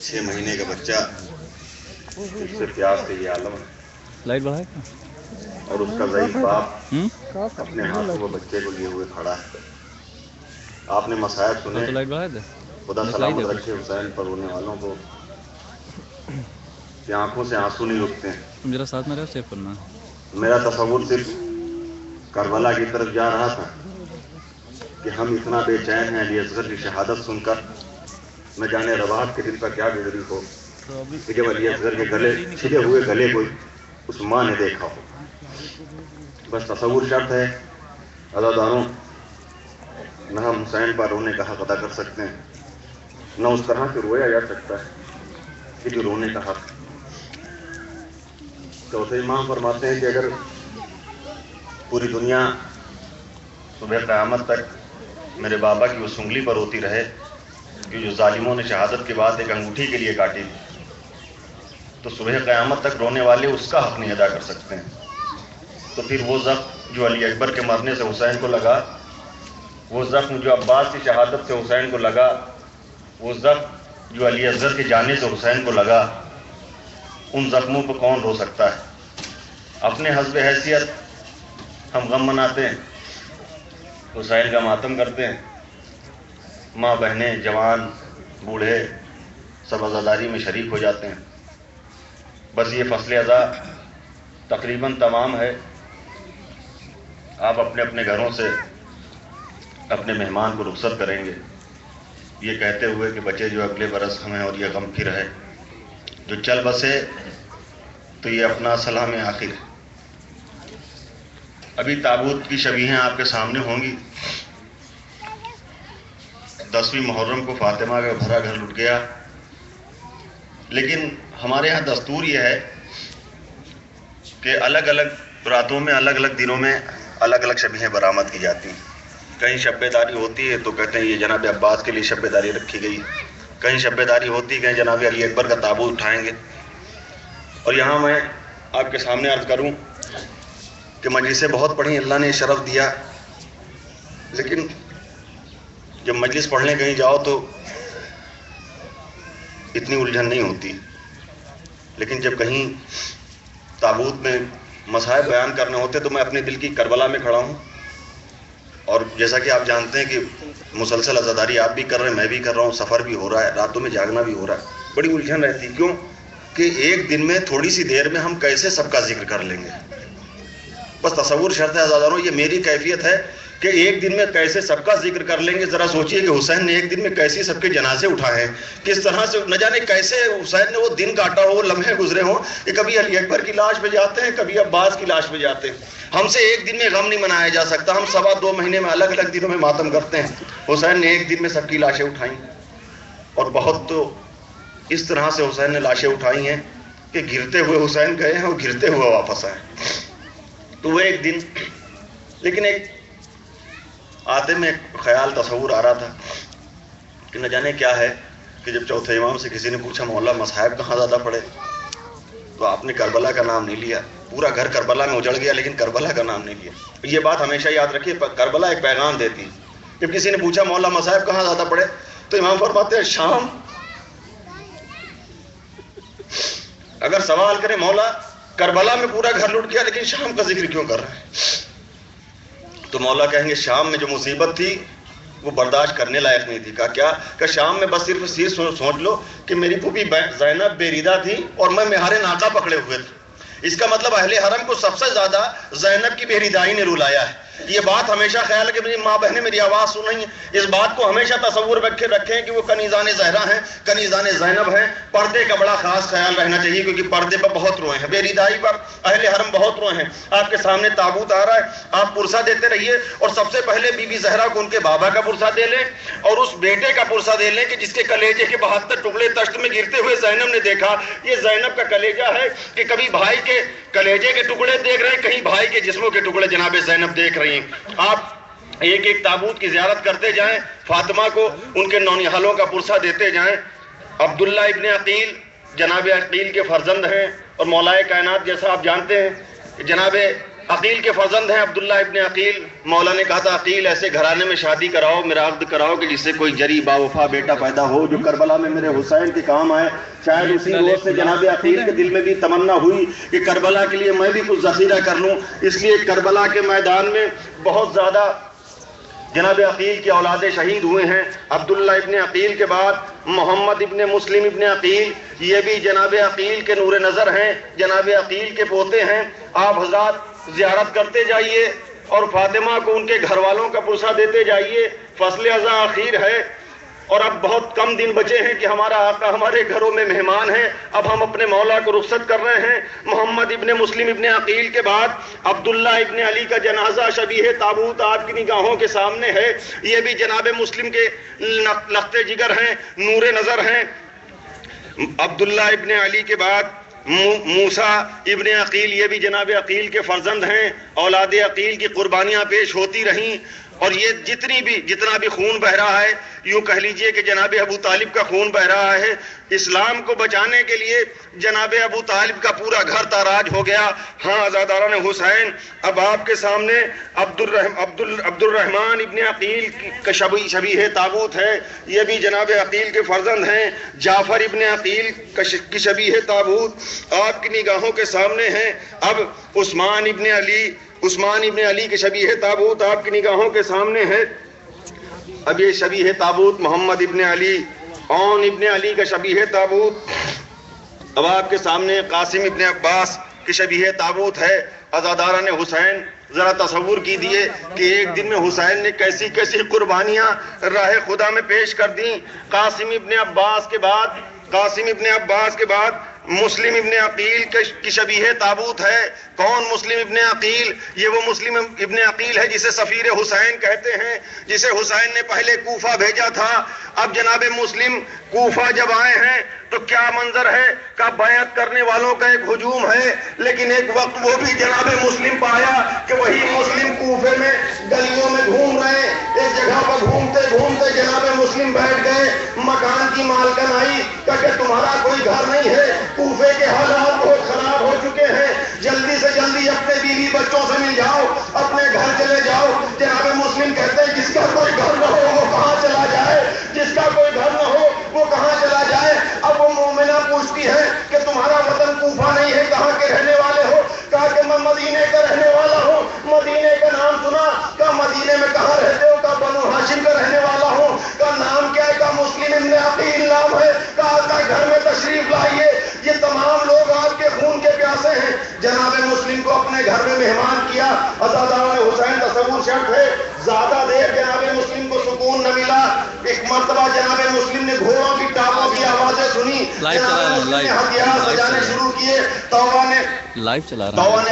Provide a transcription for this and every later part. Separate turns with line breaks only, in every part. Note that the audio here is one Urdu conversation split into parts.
6 مہینے کا بچہ اس سے پیاس سے یہ عالم ہے،
لائٹ بڑھائے
اور اس کا ضعیف باپ اپنے ہاتھوں وہ بچے کو لیے ہوئے کھڑا ہے۔ آپ نے مصائب سنے،
تو لائٹ بڑھائے دے
خدا سلامت رکھے حسین پر رونے والوں کو کہ آنکھوں سے آنسو نہیں رکتے ہیں۔
میرا ساتھ میں رہو، سیو کرنا۔
میرا تصور صرف کربلا کی طرف جا رہا تھا کہ ہم اتنا بے چین ہیں علی اصغر کی شہادت سن کر، نہ جانے رواحت کے دل پر کیا گزری ہو کہ جب علی اصغر کے گلے چھلے ہوئے گلے کو اس ماں نے دیکھا ہو۔ بس تصور شرط ہے عزاداروں، نہ ہم حسین پر رونے کا حق ادا کر سکتے ہیں، نہ اس طرح سے رویا جا سکتا ہے کہ جو رونے کا حق۔ چوتھے امام فرماتے ہیں کہ اگر پوری دنیا صبح قیامت تک میرے بابا کی اس انگلی پر روتی رہے کہ جو ظالموں نے شہادت کے بعد ایک انگوٹھی کے لیے کاٹی، تو صبح قیامت تک رونے والے اس کا حق نہیں ادا کر سکتے ہیں۔ تو پھر وہ زخم جو علی اکبر کے مرنے سے حسین کو لگا، وہ زخم جو عباس کی شہادت سے حسین کو لگا، وہ زخم جو علی اصغر کے جانے سے حسین کو لگا، ان زخموں کو کون رو سکتا ہے؟ اپنے حسب حیثیت ہم غم مناتے ہیں، حسین کا ماتم کرتے ہیں، ماں بہنیں جوان بوڑھے سب عزاداری میں شریک ہو جاتے ہیں۔ بس یہ فصل عزا تقریباً تمام ہے۔ آپ اپنے اپنے گھروں سے اپنے مہمان کو رخصت کریں گے، یہ کہتے ہوئے کہ بچے جو اگلے برس ہمیں اور یہ غم پھر ہے، جو چل بسے تو یہ اپنا سلام آخر ہے۔ ابھی تابوت کی شبیہیں آپ کے سامنے ہوں گی۔ 10ویں محرم کو فاطمہ کا بھرا گھر لٹ گیا، لیکن ہمارے ہاں دستور یہ ہے کہ الگ الگ راتوں میں، الگ الگ دنوں میں الگ الگ شبیہیں برآمد کی جاتی ہیں۔ کہیں شب داری ہوتی ہے تو کہتے ہیں یہ جناب عباس کے لیے شب داری رکھی گئی، کہیں شب داری ہوتی ہے کہیں جناب علی اکبر کا تابوت اٹھائیں گے۔ اور یہاں میں آپ کے سامنے عرض کروں کہ مجلسیں بہت پڑھی، اللہ نے شرف دیا، لیکن جب مجلس پڑھنے کہیں جاؤ تو اتنی الجھن نہیں ہوتی، لیکن جب کہیں تابوت میں مصائب بیان کرنے ہوتے تو میں اپنے دل کی کربلا میں کھڑا ہوں۔ اور جیسا کہ آپ جانتے ہیں کہ مسلسل عزاداری آپ بھی کر رہے ہیں، میں بھی کر رہا ہوں، سفر بھی ہو رہا ہے، راتوں میں جاگنا بھی ہو رہا ہے، بڑی الجھن رہتی۔ کیوں کہ ایک دن میں تھوڑی سی دیر میں ہم کیسے سب کا ذکر کر لیں گے؟ بس تصور شرط ہے عزاداروں، یہ میری کیفیت ہے کہ ایک دن میں کیسے سب کا ذکر کر لیں گے۔ ذرا سوچئے کہ حسین نے ایک دن میں کیسے سب کے جنازے اٹھائے ہیں، کس طرح سے، نہ جانے کیسے حسین نے وہ دن کاٹا ہو، وہ لمحے گزرے ہوں کہ کبھی علی اکبر کی لاش پہ جاتے ہیں، کبھی عباس کی لاش پہ جاتے ہیں۔ ہم سے ایک دن میں غم نہیں منایا جا سکتا، ہم 2.25 مہینے میں الگ الگ دنوں میں ماتم کرتے ہیں۔ حسین نے ایک دن میں سب کی لاشیں اٹھائیں، اور بہت تو اس طرح سے حسین نے لاشیں اٹھائی ہیں کہ گرتے ہوئے حسین گئے ہیں اور گرتے ہوئے واپس آئے۔ تو وہ ایک دن، لیکن ایک آتے میں خیال تصور آ رہا تھا کہ نہ جانے کیا ہے کہ جب چوتھے امام سے کسی نے پوچھا مولا مصائب کہاں زیادہ پڑے، تو آپ نے کربلا کا نام نہیں لیا۔ پورا گھر کربلا میں اجڑ گیا لیکن کربلا کا نام نہیں لیا۔ یہ بات ہمیشہ یاد رکھیے، کربلا ایک پیغام دیتی۔ جب کسی نے پوچھا مولا مصائب کہاں زیادہ پڑے، تو امام فرماتے ہیں شام۔ اگر سوال کرے مولا کربلا میں پورا گھر لٹ گیا لیکن شام کا ذکر کیوں کر رہے ہیں، تو مولا کہیں گے شام میں جو مصیبت تھی وہ برداشت کرنے لائق نہیں تھی۔ کہا کیا؟ کہ شام میں بس صرف یہ سوچ لو کہ میری پھوپھی زینب بیریدہ تھی اور میں مہار ناقہ پکڑے ہوئے تھے۔ اس کا مطلب اہل حرم کو سب سے زیادہ زینب کی بیریدائی نے رلایا ہے۔ یہ بات ہمیشہ خیال ہے کہ میری ماں بہنیں میری آواز سن رہی ہیں، اس بات کو ہمیشہ تصور رکھیں کہ وہ کنیزان زہرا ہیں، کنیزان زینب ہیں۔ پردے کا بڑا خاص خیال رہنا چاہیے کیونکہ پردے پر بہت روئے ہیں، بیریدائی پر اہل حرم بہت روئے ہیں۔ آپ کے سامنے تابوت آ رہا ہے، آپ پرسہ دیتے رہیے، اور سب سے پہلے بی بی زہرا کو ان کے بابا کا پرسہ دے لیں اور اس بیٹے کا پرسہ دے لیں کہ جس کے کلیجے کے 72 ٹکڑے تشت میں گرتے ہوئے زینب نے دیکھا۔ یہ زینب کا کلیجہ ہے کہ کبھی بھائی کے کلیجے کے ٹکڑے دیکھ رہے ہیں، کہیں بھائی کے جسموں کے ٹکڑے جناب زینب دیکھ رہی ہیں۔ آپ ایک ایک تابوت کی زیارت کرتے جائیں، فاطمہ کو ان کے نونہالوں کا پرسہ دیتے جائیں۔ عبداللہ ابن عقیل جناب عقیل کے فرزند ہیں، اور مولا کائنات جیسا آپ جانتے ہیں کہ جناب عقیل کے فرزند ہیں عبداللہ ابن عقیل. مولا نے کہا تھا عقیل ایسے گھرانے میں شادی کراؤ، میرا عقد کراؤ کہ جس سے کوئی جری باوفا بیٹا پیدا ہو جو کربلا میں میرے حسین کے کام آئے. شاید اسی روز سے جناب عقیل کے دل میں بھی تمنا ہوئی کہ کربلا کے لیے میں بھی کچھ ذخیرہ کر لوں. اس لیے کربلا کے میدان میں بہت زیادہ جناب عقیل کی اولادیں شہید ہوئے ہیں. عبداللہ ابن عقیل کے بعد محمد ابن مسلم ابن عقیل، یہ بھی جناب عقیل کے نور نظر ہیں، جناب عقیل کے پوتے ہیں. آپ حضرات زیارت کرتے جائیے اور فاطمہ کو ان کے گھر والوں کا پرسہ دیتے جائیے. فصل ازاں اخیر ہے اور اب بہت کم دن بچے ہیں کہ ہمارا آقا ہمارے گھروں میں مہمان ہیں. اب ہم اپنے مولا کو رخصت کر رہے ہیں. محمد ابن مسلم ابن عقیل کے بعد عبداللہ ابن علی کا جنازہ شبیہ تابوت آپ کی نگاہوں کے سامنے ہے. یہ بھی جناب مسلم کے لخت جگر ہیں، نور نظر ہیں. عبداللہ ابن علی کے بعد موسیٰ ابن عقیل، یہ بھی جناب عقیل کے فرزند ہیں. اولاد عقیل کی قربانیاں پیش ہوتی رہیں اور یہ جتنا بھی خون بہ رہا ہے، یوں کہہ لیجئے کہ جناب ابو طالب کا خون بہ رہا ہے. اسلام کو بچانے کے لیے جناب ابو طالب کا پورا گھر تاراج ہو گیا. ہاں عزاداران حسین، اب آپ کے سامنے عبد الرحمن ابن عقیل کا شبیہ تابوت ہے. یہ بھی جناب عقیل کے فرزند ہیں. جعفر ابن عقیل کی شبیہ تابوت آپ کی نگاہوں کے سامنے ہیں. اب عثمان ابن علی کے شبیہ تابوت آپ کی نگاہوں کے سامنے ہے. اب یہ شبیہ تابوت محمد ابن علی، اون ابن علی کا شبیہ تابوت اب آپ کے سامنے. قاسم ابن عباس کی شبیہ تابوت ہے. عزاداران حسین، ذرا تصور کیجئے کہ ایک دن میں حسین نے کیسی کیسی قربانیاں راہ خدا میں پیش کر دیں. قاسم ابن عباس کے بعد مسلم ابن عقیل کی شبیہ تابوت ہے. کون مسلم ابن عقیل؟ یہ وہ مسلم ابن عقیل ہے جسے سفیر حسین کہتے ہیں، جسے حسین نے پہلے کوفہ بھیجا تھا. اب جناب مسلم کوفہ جب آئے ہیں تو کیا منظر ہے کہ بیعت کرنے والوں کا ایک ہجوم ہے، لیکن ایک وقت وہ بھی جناب مسلم پایا کہ وہی مسلم کوفے میں گلیوں میں گھوم رہے. ایک جگہ پر گھومتے گھومتے جناب مسلم بیٹھ گئے. مکان کی مالکن آئی کہ تمہارا کوئی گھر نہیں ہے، کوفے کے حالات بہت خراب ہو چکے ہیں، جلدی سے جلدی اپنے بیوی بچوں سے مل جاؤ، اپنے گھر چلے جاؤ. جناب مسلم کہتے ہیں جس کا کوئی گھر نہ ہو وہ کہاں چلا جائے، جس کا کوئی گھر نہ ہو وہ کہاں چلا جائے. اب وہ مومنہ پوچھتی ہے کہ تمہارا وطن کوفہ نہیں ہے، کہاں کے رہنے والے ہو؟ کہا کہ میں مدینے کا رہنے والا ہوں. مدینے کا نام سنا؟ کہا مدینے میں کہاں رہتے ہو؟ کہا بنو ہاشم کا رہنے والا ہوں. کہا نام کیا ہے؟ کہا مسلم ابن عقیل نام ہے. کہا گھر میں تشریف لائیے. یہ تمام لوگ آپ کے خون کے پیاسے ہیں. جناب مسلم کو اپنے گھر میں مہمان کیا. عزاداران حسین تصور شرط ہے، زیادہ دیر جناب مسلم کو سکون نہ ملا. ایک مرتبہ جناب مسلم نے گھوڑوں کی ٹاپوں کی آوازیں سنی. جناب مسلم نے ہتھیار سجانے شروع کیے. توبہ نے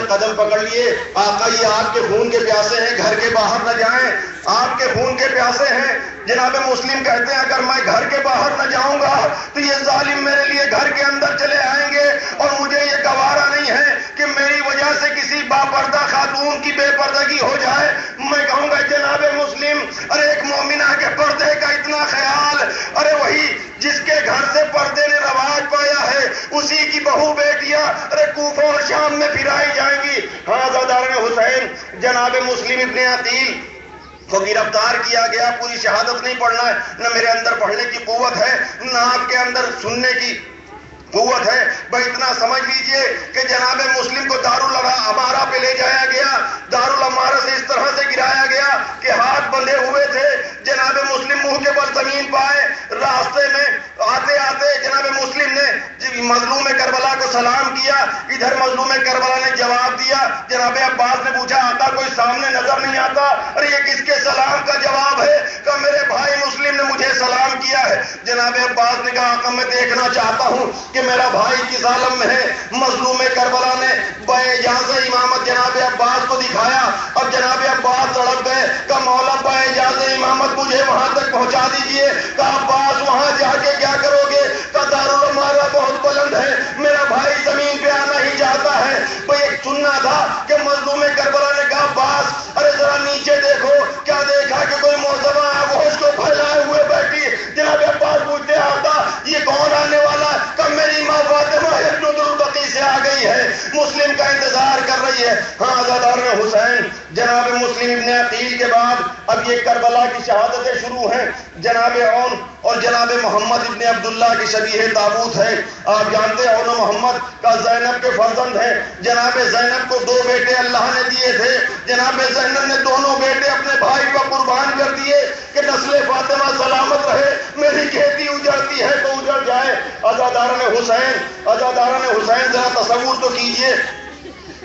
قدم پکڑ لیے. آقا یہ آپ کے خون کے پیاسے ہیں، گھر کے باہر نہ جائیں، آپ کے خون کے پیاسے ہیں. جناب مسلم کہتے ہیں اگر میں گھر کے باہر نہ جاؤں گا تو یہ ظالم میرے لیے گھر کے اندر چلے آئیں گے اور مجھے یہ گوارا نہیں ہے کہ میری وجہ سے کسی باپردہ خاتون کی بے پردگی ہو جائے. میں کہوں گا جناب مسلم، ارے ایک مومنہ کے پردے کا اتنا خیال، ارے وہی جس کے گھر سے پردے نے رواج پایا ہے اسی کی بہو بیٹیاں ارے کوفہ اور شام میں پھرائی جائیں گی. ہاں عزاداران حسین، جناب مسلم ابن عقیل کو گرفتار کیا گیا. پوری شہادت نہیں پڑھنا ہے، نہ میرے اندر پڑھنے کی قوت ہے، نہ آپ کے اندر سننے کی قوت ہے. بھائی اتنا سمجھ لیجئے کہ جناب مسلم کو دارالامارہ پہ لے جایا گیا. دارالامارہ سے اس طرح سے گرایا گیا کہ ہاتھ بندھے ہوئے تھے. جناب مسلم منہ کے بل زمین پائے. راستے میں آتے آتے جناب مسلم نے مظلوم کربلا کو سلام کیا. ادھر مظلوم کربلا نے جواب دیا. جناب عباس نے پوچھا آقا کوئی سامنے نظر نہیں آتا؟ ارے یہ کس کے سلام کا جواب ہے؟ کہ میرے بھائی مسلم نے مجھے سلام کیا ہے. جناب عباس نے کہا آقا میں دیکھنا چاہتا ہوں کہ میرا بھائی کس عالم میں ہے. مظلوم کربلا نے باجاز امامت جناب عباس کو دکھایا. اب جناب عباس تڑپ گئے کہ مولا باجاز امامت مجھے وہاں تک پہنچا دیجئے. کہ عباس وہاں جا کے کیا کرو گے؟ کہ دارالامارہ بہت بلند ہے، میرا بھائی زمین پہ آنا ہی چاہتا ہے. بھئی ایک سننا تھا کہ مظلوم کربلا نے کہا عباس ارے ذرا نیچے دیکھو. کیا دیکھا کہ کوئی معظمہ گوش کو پھیلائے ہوئے بیٹھی. جناب عباس پوچھتے آقا یہ کون آنے والا؟ کہ میری ماں فاطمہ ابن البقیع سے آ گئی ہے، مسلم کا انتظار کر رہی ہے. ہے. ہاں عزاداران حسین، جناب مسلم ابن عقیل کے بعد اب یہ کربلا کی شہادتیں شروع ہیں. جناب عون اور جناب محمد ابن عبداللہ کی شبیہ تابوت ہے. آپ جانتے ہیں عون و محمد کا زینب کے فرزند ہیں. جناب زینب کو 2 بیٹے اللہ نے دیے تھے. جناب زینب نے دونوں بیٹے اپنے بھائی کو قربان کر دیے کہ نسل فاطمہ سلامت رہے، میری کھیتی اجڑتی ہے تو اجڑ جائے. عزاداران حسین ذرا تصور تو کیجئے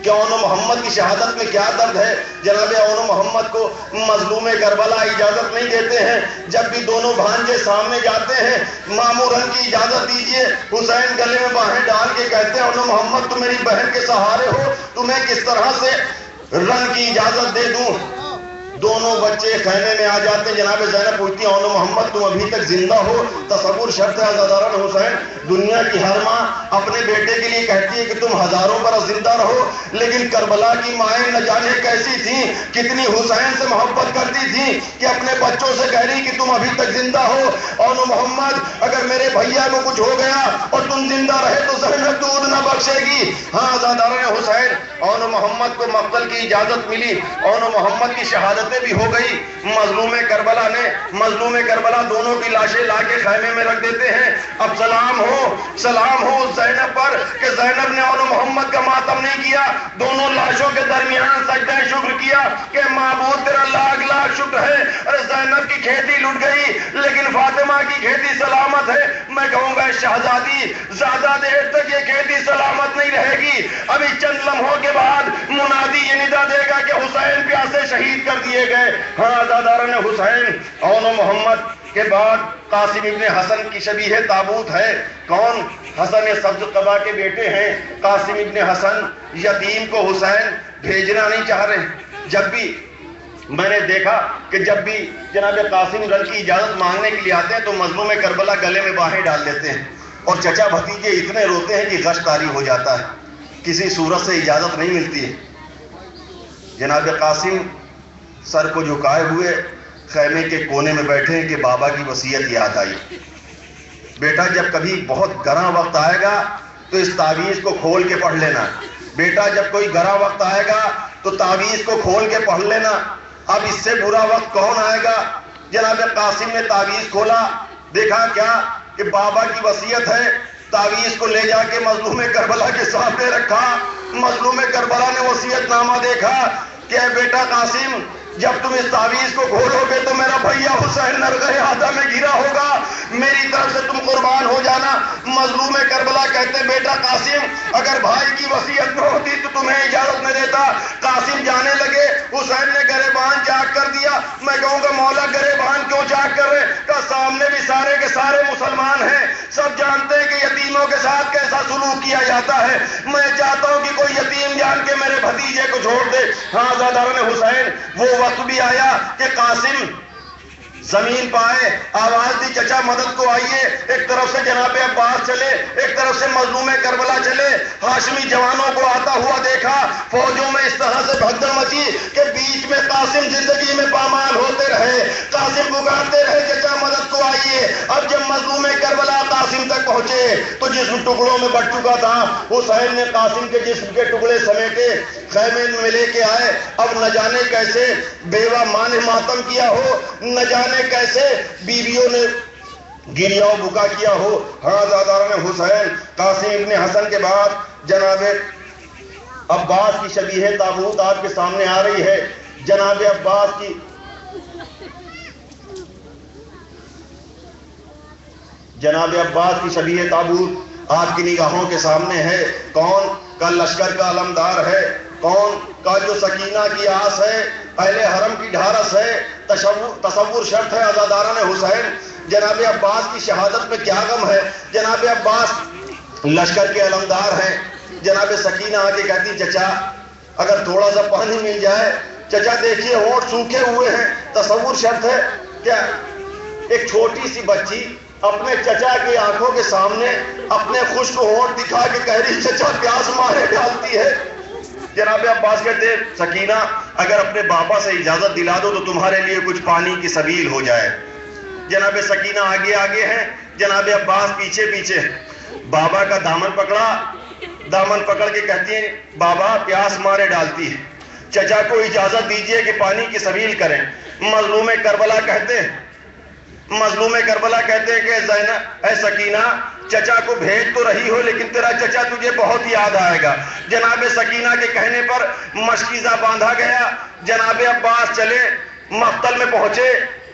کہ عون و محمد کی شہادت میں کیا درد ہے. جناب عون و محمد کو مظلوم کربلا اجازت نہیں دیتے ہیں. جب بھی دونوں بھانجے سامنے جاتے ہیں مامورن کی اجازت دیجئے. حسین گلے میں باہیں ڈال کے کہتے ہیں عون و محمد تم میری بہن کے سہارے ہو، تمہیں کس طرح سے رن کی اجازت دے دوں. دونوں بچے خیمے میں آ جاتے ہیں. جناب زینب پوچھتی ہیں عون و محمد تم ابھی تک زندہ ہو؟ تصور شرط ہے عزاداران حسین. دنیا کی ہر ماں اپنے بیٹے کے لیے کہتی ہے کہ تم ہزاروں برس زندہ رہو، لیکن کربلا کی مائیں نہ جانے کیسی تھیں، کتنی حسین سے محبت کرتی تھیں کہ اپنے بچوں سے کہہ رہی کہ تم ابھی تک زندہ ہو. عون و محمد اگر میرے بھیا کو کچھ ہو گیا اور تم زندہ رہے تو زینب دودھ نہ بخشے گی. ہاں عزاداران حسین، عون و محمد کو مقتل کی اجازت ملی. عون و محمد کی شہادتیں بھی ہو گئی. مظلوم کربلا دونوں کی لاشیں لا کے خیمے میں رکھ دیتے ہیں. اب سلام ہو زینب پر کہ زینب نے عون و محمد کا ماتم نہیں کیا. دونوں لاشوں کے درمیان سجدہ شکر کیا کہ معبود تیرا لاکھ لاکھ شکر ہے. ارے زینب کی کھیتی لٹ گئی لیکن فاطمہ کی کھیتی سلامت ہے. میں کہوں گا شہزادی زیادہ دیر تک یہ کھیتی سلامت نہیں رہے گی. ابھی چند لمحوں کے بعد منادی یہ ندا دے گا کہ حسین پیاسے شہید کر دیے گئے. ہاں عزاداران حسین، عون و محمد کے بعد قاسم ابن حسن کی شبیہ تابوت ہے. کون؟ حسن سبز قبا کے بیٹے ہیں. قاسم ابن حسن یتیم کو حسین بھیجنا نہیں چاہ رہے. جب بھی میں نے دیکھا کہ جب بھی جناب قاسم رن کی اجازت مانگنے کے لیے آتے ہیں تو مظلوم کربلا گلے میں باہیں ڈال دیتے ہیں اور چچا بھتیجے اتنے روتے ہیں کہ غش طاری ہو جاتا ہے. کسی صورت سے اجازت نہیں ملتی ہے. جناب قاسم سر کو جھکائے ہوئے خیمے کے کونے میں بیٹھے کہ بابا کی وصیت یاد آئی. بیٹا جب کبھی بہت گراں وقت آئے گا تو اس تعویذ کو کھول کے پڑھ لینا. بیٹا جب کوئی گراں وقت آئے گا تو تعویذ کو کھول کے پڑھ لینا. اب اس سے برا وقت کون آئے گا؟ جناب قاسم نے تعویذ کھولا، دیکھا کیا کہ بابا کی وصیت ہے. تعویذ کو لے جا کے مظلوم کربلا کے سامنے رکھا. مظلوم کربلا نے وصیت نامہ دیکھا کہ اے بیٹا قاسم، جب تم اس تعویذ کو کھولو گے تو میرا بھیا حسین نرغہ ہاتھا میں گرا ہوگا، میری طرف سے تم قربان ہو جانا. مظلوم کربلا کہتے بیٹا قاسم، اگر بھائی کی وصیت نہ ہوتی تو تمہیں اجازت نہ دیتا. قاسم جانے لگے. حسین نے گریبان چاک کر دیا. میں کہوں گا مولا گریبان کیوں چاک کر رہے؟ کہ سامنے بھی سارے کے سارے مسلمان ہیں، سب جانتے ہیں کہ یتیموں کے ساتھ کیسا سلوک کیا جاتا ہے. میں چاہتا ہوں کہ کوئی یتیم جان کے میرے بھتیجے کو چھوڑ دے. ہاں عزاداران حسین، وہ وقت بھی آیا کہ قاسم زمین پائے، آواز دی چچا مدد کو آئیے. ایک طرف سے جناب عباس چلے، ایک طرف سے مظلوم کربلا چلے. ہاشمی جوانوں کو آتا ہوا دیکھا. فوجوں میں اس طرح سے بھگدڑ مچی کہ بیچ میں قاسم زندگی میں پامال ہوتے رہے. قاسم پکارتے رہے چچا مدد کو آئیے. اب جب مظلوم کربلا قاسم تک پہنچے تو جسم ٹکڑوں میں بٹ چکا تھا. حسین نے قاسم کے جسم کے ٹکڑے سمیٹے، خیمے میں لے کے آئے. اب نہ جانے کیسے بیوہ ماں نے ماتم کیا ہو، نہ جانے کیسے بیویوں نے گریہ و بکا کیا ہو. ہاں عزاداران حسین، قاسم ابن حسن کے بعد جناب عباس کی شبیہ تابوت آپ کے سامنے آ رہی ہے. جناب عباس کی شبیہ تابوت آپ کی نگاہوں کے سامنے ہے. کون؟ کا لشکر کا علمدار ہے. کون؟ کا جو سکینہ کی آس ہے، اہل حرم کی ڈھارس ہے. تصور شرط ہے عزاداران حسین. جناب عباس کی شہادت میں کیا غم ہے؟ جناب عباس لشکر کے علمدار ہیں. جناب سکینہ آ کے کہتی چچا اگر تھوڑا سا پانی مل جائے. چچا دیکھیے ہونٹ سوکھے ہوئے ہیں. تصور شرط ہے کیا ایک چھوٹی سی بچی اپنے چچا کی آنکھوں کے سامنے اپنے خشک ہونٹ دکھا کے کہہ رہی چچا پیاس مارے ڈالتی ہے. جناب عباس کہتے ہیں سکینہ اگر اپنے بابا سے اجازت دلا دو تو تمہارے لیے کچھ پانی کی سبیل ہو جائے. جناب سکینہ آگے آگے ہیں، جناب عباس پیچھے پیچھے. بابا کا دامن پکڑا دامن پکڑ کے کہتی ہیں بابا پیاس مارے ڈالتی ہے، چچا کو اجازت دیجئے کہ پانی کی سبیل کریں۔ مظلوم کربلا کہتے ہیں کہ زینب اے سکینہ چچا کو بھیج تو رہی ہو لیکن تیرا چچا تجھے بہت یاد آئے گا۔ جناب سکینہ کے کہنے پر مشکیزہ باندھا گیا، جناب عباس چلے، مقتل میں پہنچے،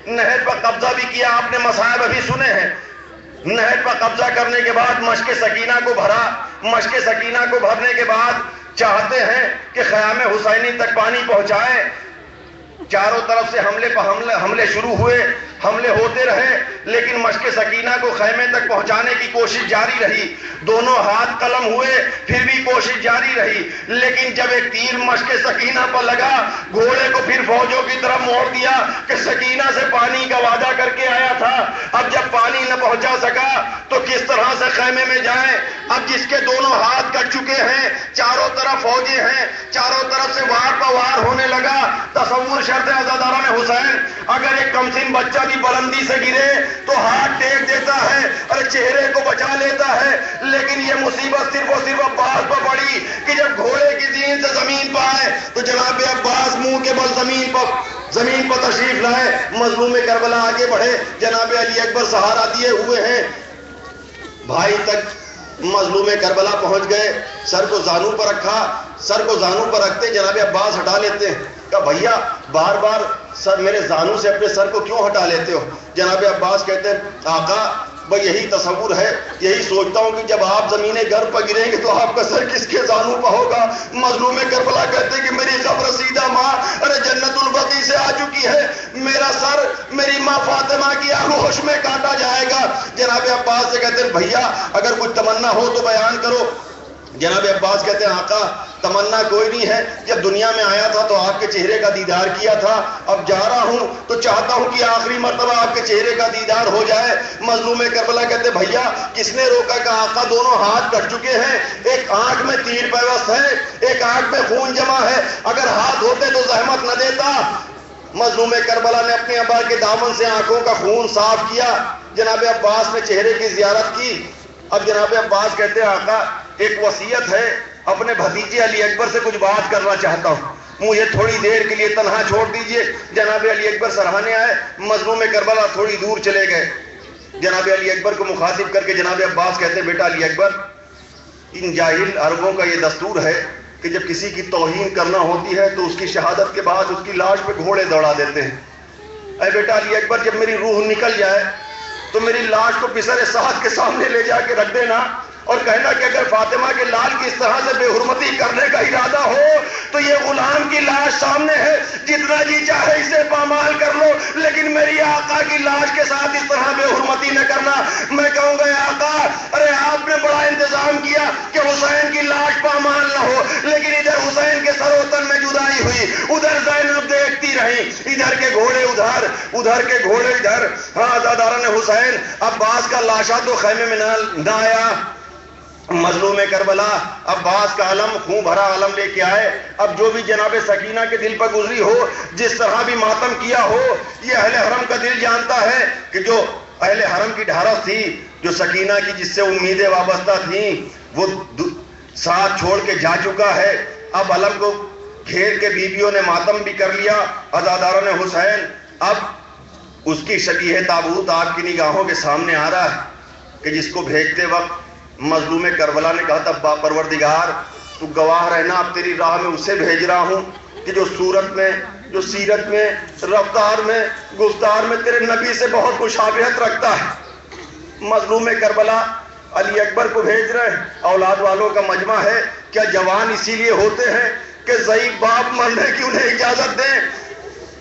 نہر پر قبضہ بھی کیا، آپ نے مصائب ابھی سنے ہیں۔ نہر پر قبضہ کرنے کے بعد مشک سکینہ کو بھرا، مشک سکینہ کو بھرنے کے بعد چاہتے ہیں کہ خیام حسینی تک پانی پہنچائے۔ چاروں طرف سے حملے شروع ہوئے، حملے ہوتے رہے، لیکن مشک سکینہ کو خیمے تک پہنچانے کی کوشش جاری رہی۔ دونوں ہاتھ قلم ہوئے، پھر بھی کوشش جاری رہی، لیکن جب ایک تیر مشک سکینہ پر لگا، گھوڑے کو پھر فوجوں کی طرف موڑ دیا کہ سکینہ سے پانی کا وعدہ کر کے آیا تھا۔ اب جب پانی نہ پہنچا سکا تو کس طرح سے خیمے میں جائیں؟ اب جس کے دونوں ہاتھ کٹ چکے ہیں، چاروں طرف فوجیں ہیں، چاروں طرف سے وار پر وار ہونے لگا۔ تصور شرط عزاداران حسین، اگر ایک کمسن بچہ بھی بلندی سے گرے تو ہاتھ ٹیک دیتا ہے اور چہرے کو بچا لیتا ہے، لیکن یہ مصیبت صرف اور صرف عباس پر پڑی کہ جب گھوڑے کی زین سے زمین پر آئے تو جناب عباس منہ کے بل زمین پر تشریف لائے۔ مظلوم کربلا آگے بڑھے، جناب علی اکبر سہارا دیے ہوئے ہیں، بھائی تک مظلوم کربلا پہنچ گئے، سر کو زانو پر رکھا، سر کو زانو پر رکھتے جناب عباس ہٹا لیتے ہیں، کہا بھیا بار بار سر میرے زانو سے اپنے سر کو کیوں ہٹا لیتے ہو؟ جناب عباس کہتے ہیں آقا بھئی یہی تصور ہے، یہی سوچتا ہوں کہ جب آپ زمین گھر پر گریں گے تو آپ کا سر کس کے زانو پر ہوگا؟ مظلوم کربلا کہتے ہیں کہ میری قبر سیدھا ماں ارے جنت البقیع سے آ چکی ہے، میرا سر میری ماں فاطمہ کی آغوش میں کاٹا جائے گا۔ جناب عباس سے کہتے ہیں بھیا اگر کچھ تمنا ہو تو بیان کرو۔ جناب عباس کہتے ہیں آقا تمنا کوئی نہیں ہے، جب دنیا میں آیا تھا تو آپ کے چہرے کا دیدار کیا تھا، اب جا رہا ہوں تو چاہتا ہوں کہ آخری مرتبہ آپ کے چہرے کا دیدار ہو جائے۔ مظلوم کربلا کہتے ہیں بھیا کس نے روکا کہ آقا دونوں ہاتھ کٹ چکے ہیں، ایک آنکھ میں تیر پیوست ہے، ایک آنکھ میں خون جمع ہے، اگر ہاتھ ہوتے تو زحمت نہ دیتا۔ مظلوم کربلا نے اپنے ابا کے دامن سے آنکھوں کا خون صاف کیا، جناب عباس نے چہرے کی زیارت کی۔ اب جناب عباس کہتے ہیں آقا ایک وصیت ہے، اپنے بھتیجے علی اکبر سے کچھ بات کرنا چاہتا ہوں، مجھے تھوڑی دیر کے لیے تنہا چھوڑ دیجئے۔ جناب علی اکبر سراہنے آئے، مظلوم کربلا تھوڑی دور چلے گئے۔ جناب علی اکبر کو مخاطب کر کے جناب عباس کہتے ہیں بیٹا علی اکبر، ان جاہل عربوں کا یہ دستور ہے کہ جب کسی کی توہین کرنا ہوتی ہے تو اس کی شہادت کے بعد اس کی لاش پہ گھوڑے دوڑا دیتے ہیں۔ اے بیٹا علی اکبر جب میری روح نکل جائے تو میری لاش کو پسر سعد کے سامنے لے جا کے رکھ دینا اور کہنا کہ اگر فاطمہ کے لال کی اس طرح سے بے حرمتی کرنے کا ارادہ ہو تو یہ غلام کی لاش سامنے ہے، جتنا جی چاہے اسے پامال کر لو، لیکن میری آقا کی لاش کے ساتھ اس طرح بے حرمتی نہ کرنا۔ میں کہوں گا آقا ارے آپ نے بڑا انتظام کیا کہ حسین کی لاش پامال نہ ہو، لیکن ادھر حسین کے سر و تن میں جدائی ہوئی، ادھر زینب دیکھتی رہی، ادھر کے گھوڑے ادھر کے گھوڑے ادھر۔ ہاں عزاداران حسین عباس کا لاشا تو خیمے میں نہ آیا۔ مظلوم کربلا عباس کا علم خون بھرا علم لے کے آئے۔ اب جو بھی جناب سکینہ کے دل پر گزری ہو، جس طرح بھی ماتم کیا ہو، یہ اہل حرم کا دل جانتا ہے کہ جو اہل حرم کی ڈھارس تھی، جو سکینہ کی جس سے امیدیں وابستہ تھیں، وہ ساتھ چھوڑ کے جا چکا ہے۔ اب علم کو گھیر کے بیویوں نے ماتم بھی کر لیا۔ عزاداران حسین اب اس کی شبیہ تابوت آپ کی نگاہوں کے سامنے آ رہا ہے کہ جس کو بھیجتے وقت مظلوم کربلا نے کہا تھا پروردگار تو گواہ رہنا، اب تیری راہ میں اسے بھیج رہا ہوں کہ جو صورت میں، جو سیرت میں، رفتار میں، گفتار میں تیرے نبی سے بہت مشابہت رکھتا ہے۔ مظلوم کربلا علی اکبر کو بھیج رہے ہیں، اولاد والوں کا مجمع ہے، کیا جوان اسی لیے ہوتے ہیں کہ ضعیف باپ مرنے کی انہیں اجازت دیں؟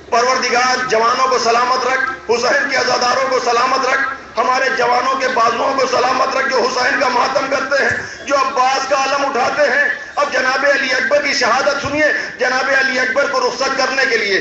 پروردگار جوانوں کو سلامت رکھ، حسین کے عزاداروں کو سلامت رکھ، ہمارے جوانوں کے بازوؤں کو سلامت رکھ جو حسین کا ماتم کرتے ہیں، جو عباس کا علم اٹھاتے ہیں۔ اب جناب علی اکبر کی شہادت سنیے۔ جناب علی اکبر کو رخصت کرنے کے لیے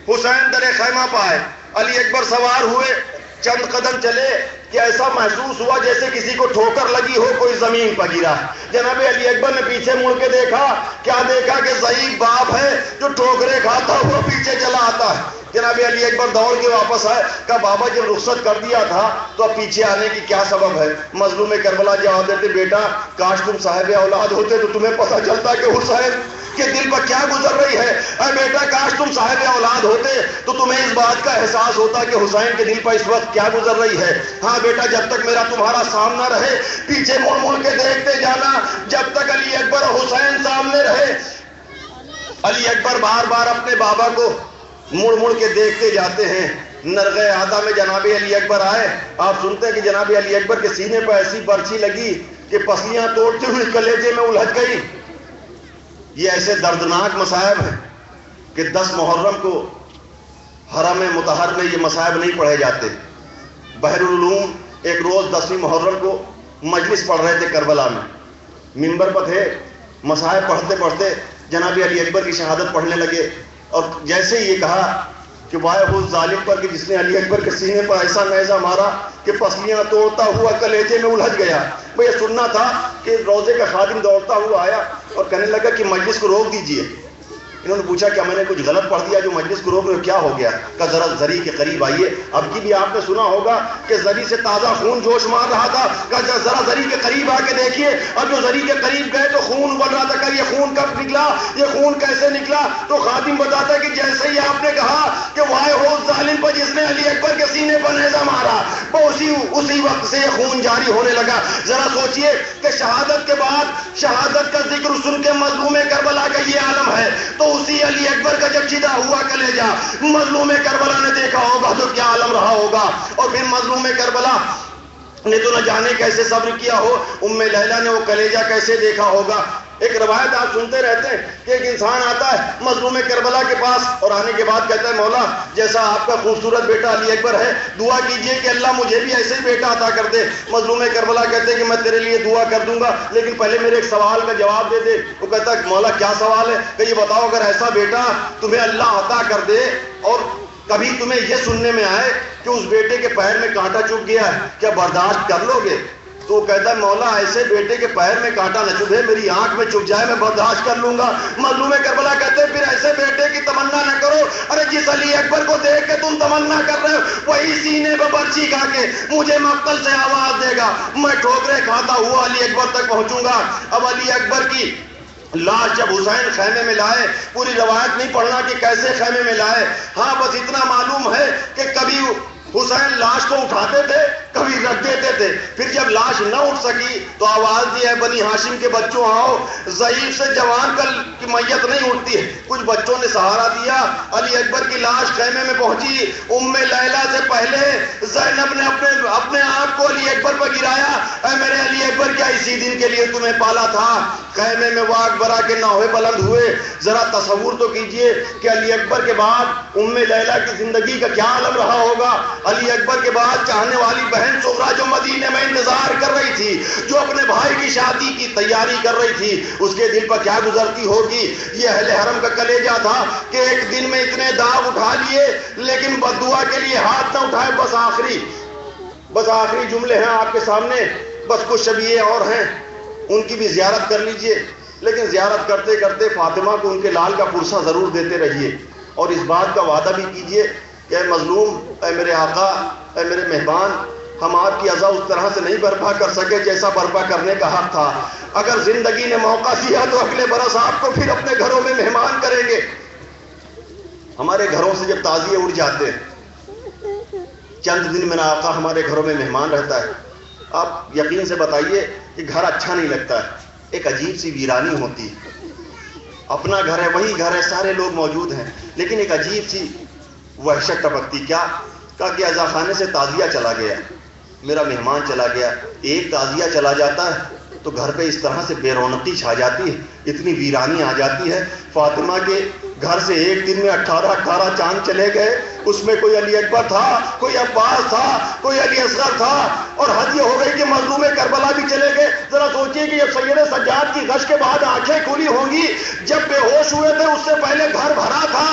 حسین در خیمہ پائے، علی اکبر سوار ہوئے، چند قدم چلے کہ ایسا محسوس ہوا جیسے کسی کو ٹھوکر لگی ہو، کوئی زمین پر گرا۔ جناب علی اکبر نے پیچھے مڑ کے دیکھا، کیا دیکھا کہ ضعیف باپ ہے جو ٹھوکرے کھاتا ہوا پیچھے چلا آتا ہے۔ جناب علی اکبر دوڑ کے واپس آئے، کہا بابا جب رخصت کر دیا تھا تو اب پیچھے آنے کی کیا سبب ہے؟ مظلوم کربلا جواب دیتے، بیٹا کاش تم صاحب اولاد ہوتے تو تمہیں پتہ چلتا کہ حسین کے دل پر کیا گزر رہی ہے۔ اے بیٹا کاش تم صاحب اولاد ہوتے تو تمہیں اس بات کا احساس ہوتا کہ حسین کے دل پر اس وقت کیا گزر رہی ہے۔ ہاں بیٹا جب تک میرا تمہارا سامنا رہے پیچھے مڑ مڑ کے دیکھتے جانا، جب تک علی اکبر اور حسین سامنے رہے۔ علی اکبر بار بار اپنے بابا کو مڑ مڑ کے دیکھتے جاتے ہیں۔ نرغہ عادہ میں جناب علی اکبر آئے، آپ سنتے ہیں کہ جناب علی اکبر کے سینے پر ایسی برچھی لگی کہ پسلیاں توڑتے ہوئے کلیجے میں الجھ گئی۔ یہ ایسے دردناک مصائب ہیں کہ 10 محرم کو حرم مطہر میں یہ مصائب نہیں پڑھے جاتے۔ بحر العلوم ایک روز 10ویں محرم کو مجلس پڑھ رہے تھے کربلا میں، منبر پر تھے، مصائب پڑھتے پڑھتے جناب علی اکبر کی شہادت پڑھنے لگے، اور جیسے یہ کہا کہ وائے اس ظالم پر کہ جس نے علی اکبر کے سینے پر ایسا نیزہ مارا کہ پسلیاں توڑتا ہوا کلیجے میں الجھ گیا۔ وہ یہ سننا تھا کہ روزے کا خادم دوڑتا ہوا آیا اور کہنے لگا کہ مجلس کو روک دیجئے۔ انہوں نے پوچھا کیا میں نے کچھ غلط پڑھ دیا جو مجلس کو روک رہے ہو، کیا ہو گیا؟ کہ ذرا زری کے قریب آئیے۔ اب کی بھی آپ نے سنا ہوگا کہ زری سے تازہ خون جوش مار رہا تھا، کہ ذرا زری کے قریب آ کے دیکھیے۔ اب جو زری کے قریب گئے تو خون بڑھ رہا تھا، کہ یہ خون کب نکلا، یہ خون کیسے نکلا؟ تو خادم بتاتا کہ جیسے ہی آپ نے کہا کہ وائے ہو ظالم پر جس نے علی اکبر کے سینے پر نیزہ مارا، وہ اسی وقت سے یہ خون جاری ہونے لگا۔ ذرا سوچئے کہ شہادت کے بعد شہادت کا ذکر سن کے مظلوم کربلا کا یہ عالم ہے، تو اسی علی اکبر کا جب چیدہ ہوا کلیجہ مظلوم کربلا نے دیکھا ہوگا تو کیا عالم رہا ہوگا۔ اور پھر مظلوم کربلا نے تو نہ جانے کیسے صبر کیا ہو، ام لیلہ نے وہ کلیجہ کیسے دیکھا ہوگا۔ ایک روایت آپ سنتے رہتے ہیں کہ ایک انسان آتا ہے مظلوم کربلا کے پاس اور آنے کے بعد کہتا ہے مولا جیسا آپ کا خوبصورت بیٹا علی اکبر ہے دعا کیجئے کہ اللہ مجھے بھی ایسے ہی بیٹا عطا کر دے۔ مظلوم کربلا کہتے ہیں کہ میں تیرے لیے دعا کر دوں گا لیکن پہلے میرے ایک سوال کا جواب دے دے۔ وہ کہتا ہے مولا کیا سوال ہے؟ کہ یہ بتاؤ اگر ایسا بیٹا تمہیں اللہ عطا کر دے اور کبھی تمہیں یہ سننے میں آئے کہ اس بیٹے کے پیر میں کانٹا چبھ گیا ہے، کیا برداشت کر لو گے؟ تو وہ کہتا ہے مولا ایسے بیٹے کے پیر میں کانٹا نہ چبھے، میری آنکھ میں چبھ جائے میں برداشت کر لوں گا۔ مظلوم کربلا کہتے ہیں پھر ایسے بیٹے کی تمنا نہ کرو، ارے جس علی اکبر کو دیکھ کے تم تمنا کر رہے ہو وہی سینے پہ برچھی کھا کے مجھے مقتل سے آواز دے گا، میں ٹھوکریں کھاتا ہوا علی اکبر تک پہنچوں گا۔ اب علی اکبر کی لاش جب حسین خیمے میں لائے، پوری روایت نہیں پڑھنا کہ کیسے خیمے میں لائے، ہاں بس اتنا معلوم ہے کہ کبھی حسین لاش کو اٹھاتے تھے کبھی رکھ دیتے تھے، پھر جب لاش نہ اٹھ سکی تو آواز دی ہے بنی ہاشم کے بچوں آؤ، ضعیف سے جوان کی میت نہیں اٹھتی ہے۔ کچھ بچوں نے سہارا دیا، علی اکبر کی لاش خیمے میں پہنچی، ام لیلہ سے پہلے زینب نے اپنے آپ کو علی اکبر پر گرایا، اے میرے علی اکبر کیا اسی دن کے لیے تمہیں پالا تھا؟ خیمے میں واق برا کے نوحے بلند ہوئے۔ ذرا تصور تو کیجئے کہ علی اکبر کے بعد ام لیلہ کی زندگی کا کیا عالم رہا ہوگا۔ علی اکبر کے بعد چاہنے والی بہن سغرا جو مدینے میں انتظار کر رہی تھی، جو اپنے بھائی کی شادی کی تیاری کر رہی تھی، اس کے دل پر کیا گزرتی ہوگی۔ یہ اہل حرم کا کلیجہ تھا کہ ایک دن میں اتنے داغ اٹھا لیے لیکن بددعا کے لیے ہاتھ نہ اٹھائے۔ بس آخری جملے ہیں آپ کے سامنے، بس کچھ شبیہ اور ہیں، ان کی بھی زیارت کر لیجئے، لیکن زیارت کرتے کرتے فاطمہ کو ان کے لال کا پرسہ ضرور دیتے رہیے، اور اس بات کا وعدہ بھی کیجئے کہ اے مظلوم، اے میرے آقا، اے میرے مہمان، ہم آپ کی عزا اس طرح سے نہیں برپا کر سکے جیسا برپا کرنے کا حق تھا۔ اگر زندگی نے موقع دیا تو اگلے برس آپ کو پھر اپنے گھروں میں مہمان کریں گے۔ ہمارے گھروں سے جب تعزیے اڑ جاتے ہیں، چند دن میرا آقا ہمارے گھروں میں مہمان رہتا ہے، آپ یقین سے بتائیے کہ گھر اچھا نہیں لگتا ہے، ایک عجیب سی ویرانی ہوتی ہے۔ اپنا گھر ہے، وہی گھر ہے، سارے لوگ موجود ہیں، لیکن ایک عجیب سی وحشت ٹپکتی۔ کیا؟ کہا کہ عزا خانے سے تعزیہ چلا گیا، میرا مہمان چلا گیا۔ ایک تعزیہ چلا جاتا ہے تو گھر پہ اس طرح سے بے رونقی چھا جاتی ہے، اتنی ویرانی آ جاتی ہے۔ فاطمہ کے گھر سے ایک دن میں 18 چاند چلے گئے، اس میں کوئی علی اکبر تھا، کوئی عباس تھا، کوئی علی اصغر تھا، اور حد یہ ہو گئی کہ مظلوم کربلا بھی چلے گئے۔ ذرا سوچئے کہ جب سید سجاد کی غش کے بعد آنکھیں کھلی ہوں گی، جب بے ہوش ہوئے تھے اس سے پہلے گھر بھرا تھا،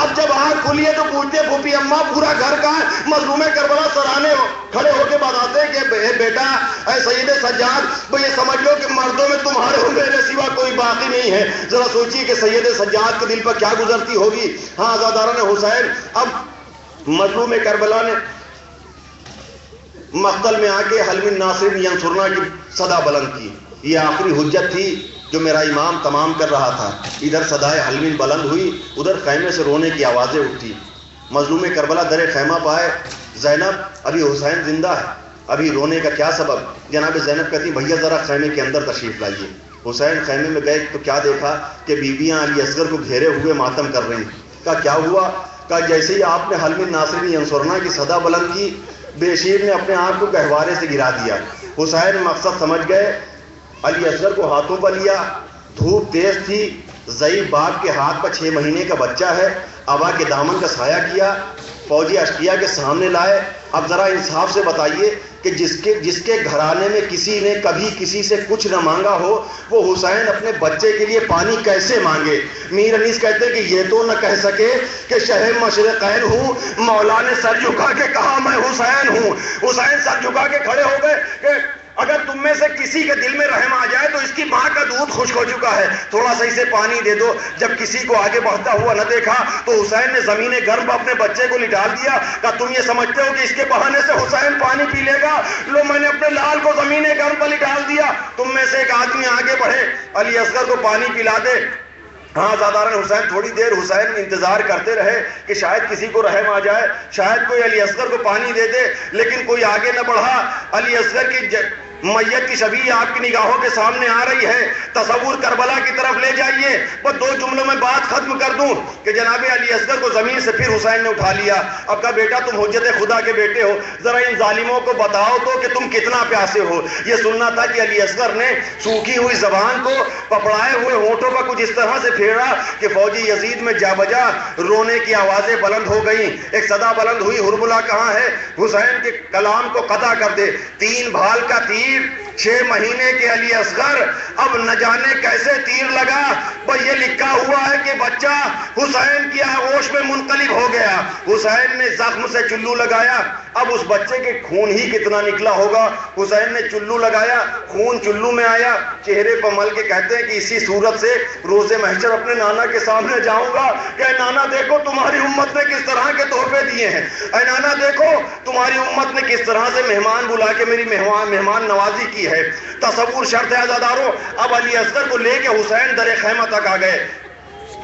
اب جب آنکھ کھلی ہے تو پوچھتے پھوپھی اماں پورا گھر کہاں ہے؟ مظلوم کربلا سرانے کھڑے ہو کے بتاتے کہ بیٹا اے سید سجاد، یہ سمجھ لو کہ مردوں میں تمہارے میرے سوا کوئی باقی نہیں ہے. ذرا سوچیے کہ سید سجاد کے دل پر کیا گزرتی ہوگی. ہاں عزاداران حسین، اب مظلوم کربلا نے مقتل میں آ کے حل من ناصر ینصرنا کی صدا بلند کی. یہ آخری حجت تھی جو میرا امام تمام کر رہا تھا. ادھر صدائے حل من بلند ہوئی، ادھر خیمے سے رونے کی آوازیں اٹھی. مظلوم کربلا در خیمہ پائے. زینب، ابھی حسین زندہ ہے، ابھی رونے کا کیا سبب؟ جناب زینب کہتی بھیا ذرا خیمے کے اندر تشریف لائیے. حسین خیمے میں گئے تو کیا دیکھا کہ بیویاں علی اصغر کو گھیرے ہوئے ماتم کر رہی ہیں. کہا کیا ہوا؟ کہا جیسے ہی آپ نے حل من ناصر ینصرنا کی صدا بلند کی، بے شیر نے اپنے آپ کو گہوارے سے گرا دیا. حسین مقصد سمجھ گئے، علی اصغر کو ہاتھوں پر لیا. دھوپ تیز تھی، ضعیف باپ کے ہاتھ پر 6 مہینے کا بچہ ہے. ابا کے دامن کا سایہ کیا، فوجی اشقیہ کے سامنے لائے. اب ذرا انصاف سے بتائیے کہ جس کے گھرانے میں کسی نے کبھی کسی سے کچھ نہ مانگا ہو، وہ حسین اپنے بچے کے لیے پانی کیسے مانگے؟ میر انیس کہتے ہیں کہ یہ تو نہ کہہ سکے کہ شہ مشرقین ہوں. مولا نے سر جھکا کے کہا میں حسین ہوں. حسین سر جھکا کے کھڑے ہو گئے کہ اگر تم میں سے کسی کے دل میں رحم آ جائے تو اس کی ماں کا دودھ خشک ہو چکا ہے، تھوڑا سا اسے پانی دے دو. جب کسی کو آگے بڑھتا ہوا نہ دیکھا تو حسین نے زمین گرم پر اپنے بچے کو لٹال دیا. کہا تم یہ سمجھتے ہو کہ اس کے بہانے سے حسین پانی پی لے گا؟ لو میں نے اپنے لال کو زمین گرم پر لٹال دیا. تم میں سے ایک آدمی آگے بڑھے، علی اصغر کو پانی پلا دے. ہاں زاداران حسین تھوڑی دیر حسین انتظار کرتے رہے کہ شاید کسی کو رحم آ جائے، شاید کوئی علی اصغر کو پانی دے دے، لیکن کوئی آگے نہ بڑھا. علی اصغر کی میت کی شبیہ آپ کی نگاہوں کے سامنے آ رہی ہے. تصور کربلا کی طرف لے جائیے. بس 2 جملوں میں بات ختم کر دوں کہ جناب علی اصغر کو زمین سے پھر حسین نے اٹھا لیا. اب کہا بیٹا تم حجت خدا کے بیٹے ہو، ذرا ان ظالموں کو بتاؤ تو کہ تم کتنا پیاسے ہو. یہ سننا تھا کہ علی اصغر نے سوکھی ہوئی زبان کو پپڑائے ہوئے ہونٹوں پر کچھ اس طرح سے پھیرا کہ فوجی یزید میں جا بجا رونے کی آوازیں بلند ہو گئیں. ایک صدا بلند ہوئی، حرملہ کہاں ہے؟ حسین کے کلام کو قطع کر دے. 3 بھال کا تیر، 6 مہینے کے علی اصغر، اب نہ جانے کیسے تیر لگا. پر یہ لکھا ہوا ہے کہ بچہ حسین کی آغوش میں منقلب ہو گیا. حسین نے زخم سے چلو لگایا. اب اس بچے کے خون ہی کتنا نکلا ہوگا. حسین نے چلو لگایا، خون چلو میں آیا، چہرے پر مل کے کہتے ہیں کہ اسی صورت سے روز محشر اپنے نانا کے سامنے جاؤں گا کہ اے نانا دیکھو تمہاری امت نے کس طرح کے تحفے دیے ہیں. اے نانا دیکھو تمہاری امت نے کس طرح سے مہمان بلا کے میری مہمان نوازی کی ہے. تصور شرط ہے عزادارو. اب علی اصغر کو لے کے حسین در خیمہ تک آ گئے.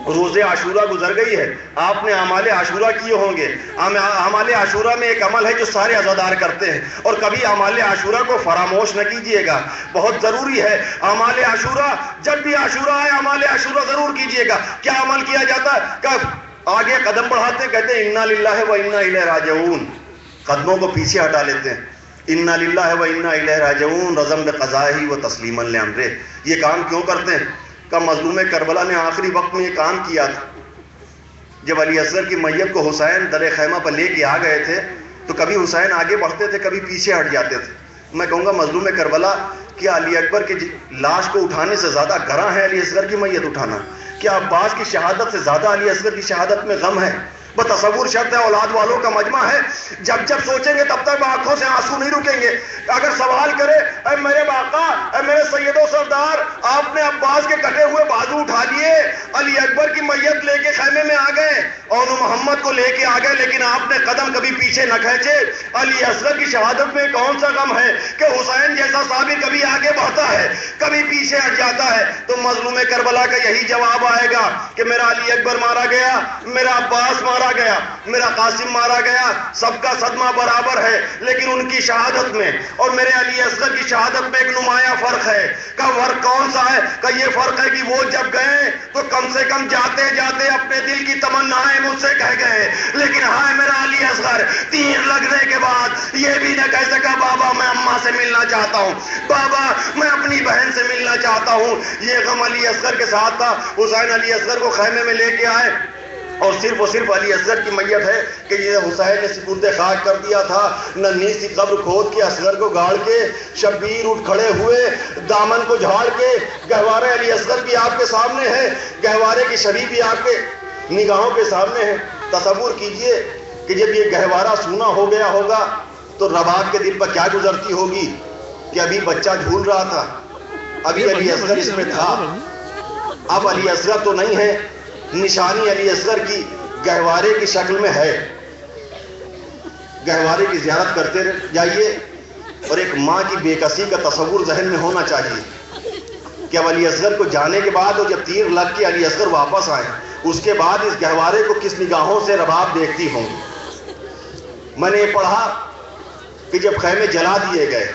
روز عاشورہ گزر گئی ہے. آپ نے اعمال عاشورہ کیے ہوں گے. اعمال عاشورہ میں ایک عمل ہے جو سارے عزادار کرتے ہیں، اور کبھی اعمال عاشورہ کو فراموش نہ کیجیے گا، بہت ضروری ہے. اعمال عاشورہ، جب بھی عاشورہ آئے اعمال عاشورہ ضرور کیجیے گا. کیا عمل کیا جاتا ہے؟ کہ آگے قدم بڑھاتے کہتے ہیں انا للہ و انا الیہ راجعون، قدموں کو پیچھے ہٹا لیتے ہیں. انا للہ و انا الیہ راجعون رضم بقضائہ و تسلیما لامرہ. یہ کام کیوں کرتے ہیں؟ کہ مظلوم کربلا نے آخری وقت میں یہ کام کیا تھا. جب علی اصغر کی میت کو حسین در خیمہ پر لے کے آ گئے تھے تو کبھی حسین آگے بڑھتے تھے، کبھی پیچھے ہٹ جاتے تھے. میں کہوں گا مظلوم کربلا، کیا علی اکبر کی لاش کو اٹھانے سے زیادہ گراں ہے علی اصغر کی میت اٹھانا؟ کیا عباس کی شہادت سے زیادہ علی اصغر کی شہادت میں غم ہے؟ بتصور شرط ہے، اولاد والوں کا مجمع ہے. جب جب سوچیں گے تب تک آنکھوں سے آنسو نہیں رکیں گے. اگر سوال کرے اے میرے باقا، اے میرے سید و سردار، آپ نے عباس کے کٹے ہوئے بازو اٹھا لیے، علی اکبر کی میت لے کے خیمے میں آ گئے اور محمد کو لے کے آ گئے، لیکن آپ نے قدم کبھی پیچھے نہ کھینچے. علی اصغر کی شہادت میں کون سا غم ہے کہ حسین جیسا صابر کبھی آگے بڑھتا ہے کبھی پیچھے ہٹ جاتا ہے؟ تو مظلوم کربلا کا یہی جواب آئے گا کہ میرا علی اکبر مارا گیا، میرا عباس مارا گیا، میرا قاسم مارا گیا، سب کا صدمہ برابر ہے، لیکن ان کی شہادت میں اور میرے علی اصغر کی شہادت میں ایک نمایاں فرق ہے. کا فرق کون سا ہے؟ کہ یہ فرق ہے کہ وہ جب گئے تو کم سے کم جاتے جاتے اپنے دل کی تمنائیں مجھ سے کہہ گئے، لیکن ہائے میرا علی اصغر تیر لگنے کے بعد یہ بھی نہ کہہ سکا بابا میں اماں سے ملنا چاہتا ہوں، بابا میں اپنی بہن سے ملنا چاہتا ہوں. یہ غم علی اصغر کے ساتھ تھا. حسین علی اصغر کو خیمے میں لے کے آئے اور صرف علی اصغر کی میت ہے کہ یہ حسین نے سپرد خاک کر دیا تھا. ننھی سی قبر کھود کے اصغر کو گاڑ کے شبیر اٹھ کھڑے ہوئے، دامن کو جھاڑ کے. گہوارے علی اصغر بھی آپ کے سامنے ہے، گہوارے کی شبی بھی آپ کے نگاہوں کے سامنے ہے. تصور کیجئے کہ جب یہ گہوارہ سونا ہو گیا ہوگا تو رباب کے دل پر کیا گزرتی ہوگی کہ ابھی بچہ جھول رہا تھا، ابھی علی اصغر اس میں تھا، اب علی اصغر تو نہیں ہے، نشانی علی اصغر کی گہوارے کی شکل میں ہے. گہوارے کی زیارت کرتے جائیے، اور ایک ماں کی بے کسی کا تصور ذہن میں ہونا چاہیے کہ اب علی اصغر کو جانے کے بعد، اور جب تیر لگ کے علی اصغر واپس آئے، اس کے بعد اس گہوارے کو کس نگاہوں سے رباب دیکھتی ہوں گی. میں نے یہ پڑھا کہ جب خیمے جلا دیے گئے،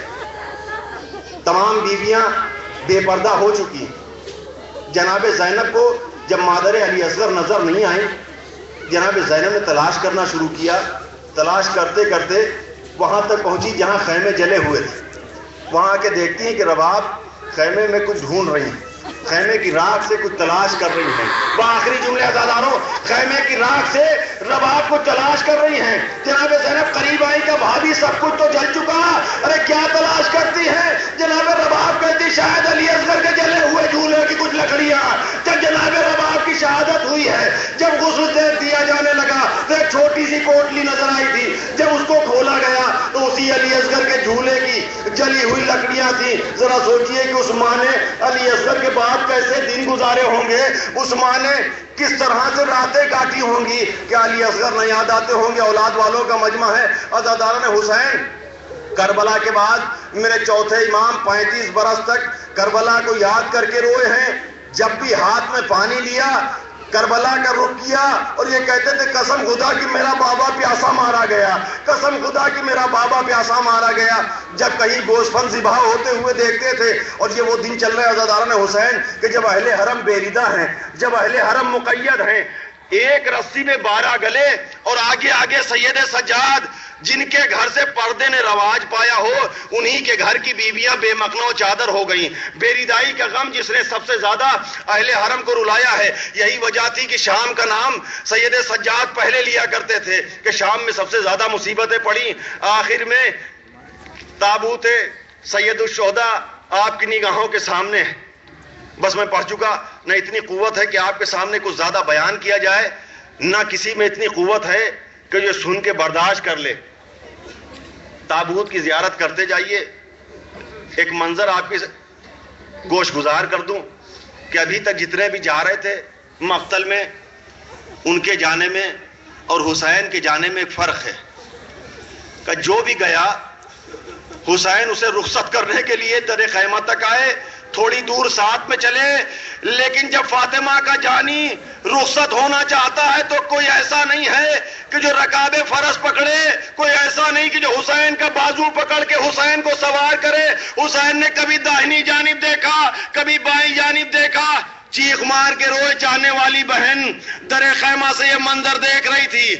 تمام بیویاں بے پردہ ہو چکی، جناب زینب کو جب مادر علی اصغر نظر نہیں آئی، جناب زینب نے تلاش کرنا شروع کیا. تلاش کرتے کرتے وہاں تک پہنچی جہاں خیمے جلے ہوئے تھے. وہاں آ کے دیکھتی ہیں کہ رباب خیمے میں کچھ ڈھونڈ رہی ہیں، خیمے کی راکھ سے کچھ تلاش کر رہی ہیں. بآخری جملے عزاداروں، خیمے کی راکھ سے رباب کو تلاش کر رہی ہیں. جناب زینب قریب آئی کہ بھابھی سب کچھ تو جل چکا، ارے کیا تلاش کرتی ہیں؟ جناب رباب کہتی شاید علی اصغر کے جلے ہوئے جھولے کی کچھ لکڑیاں. جب جناب رباب کی شہادت ہوئی ہے، جب غسل دیا جانے لگا تو ایک چھوٹی سی کوٹلی نظر آئی تھی. جب اس کو کھولا گیا تو اسی علی اصغر کے جھولے کی جلی ہوئی لکڑیاں تھیں. ذرا سوچئے کہ اس ماں نے علی اصغر کے بعد کیسے دن گزارے ہوں گے، اس ماں نے کس طرح سے راتیں کاٹی ہوں گی. کیا علی اصغر نہ یاد آتے ہوں گے؟ اولاد والوں کا مجمع ہے. عزاداران حسین، کربلا کے بعد میرے چوتھے امام 35 برس تک کربلا کو یاد کر کے روئے ہیں. جب بھی ہاتھ میں پانی لیا، کربلا کا رخ کیا، اور یہ کہتے تھے قسم خدا کہ میرا بابا پیاسا مارا گیا، قسم خدا کہ میرا بابا پیاسا مارا گیا. جب کہیں گوسفند ذبح ہوتے ہوئے دیکھتے تھے. اور یہ وہ دن چل رہے ہیں عزاداران حسین کہ جب اہل حرم بیریدہ ہیں، جب اہل حرم مقید ہیں، ایک رسی میں 12 گلے، اور آگے آگے سید سجاد، جن کے گھر سے پردے نے رواج پایا ہو، انہی کے گھر کی بیویاں بے مکھنو چادر ہو گئیں. بیریدائی کا غم جس نے سب سے زیادہ اہل حرم کو رلایا ہے. یہی وجہ تھی کہ شام کا نام سید سجاد پہلے لیا کرتے تھے کہ شام میں سب سے زیادہ مصیبتیں پڑیں. آخر میں تابوت سید الشہداء آپ کی نگاہوں کے سامنے ہے. بس میں پڑھ چکا، نہ اتنی قوت ہے کہ آپ کے سامنے کچھ زیادہ بیان کیا جائے، نہ کسی میں اتنی قوت ہے کہ جو سن کے برداشت کر لے. تابوت کی زیارت کرتے جائیے. ایک منظر آپ کی گوش گزار کر دوں کہ ابھی تک جتنے بھی جا رہے تھے مقتل میں، ان کے جانے میں اور حسین کے جانے میں ایک فرق ہے کہ جو بھی گیا، حسین اسے رخصت کرنے کے لیے در خیمہ تک آئے، تھوڑی دور ساتھ میں چلے، لیکن جب فاطمہ کا جانی رخصت ہونا چاہتا ہے تو کوئی ایسا نہیں ہے کہ جو رکاب فرس پکڑے، کوئی ایسا نہیں کہ جو حسین کا بازو پکڑ کے حسین کو سوار کرے. حسین نے کبھی داہنی جانب دیکھا، کبھی بائیں جانب دیکھا. چیخ مار کے روئے چاہنے والی بہن در خیمہ سے یہ منظر دیکھ رہی تھی.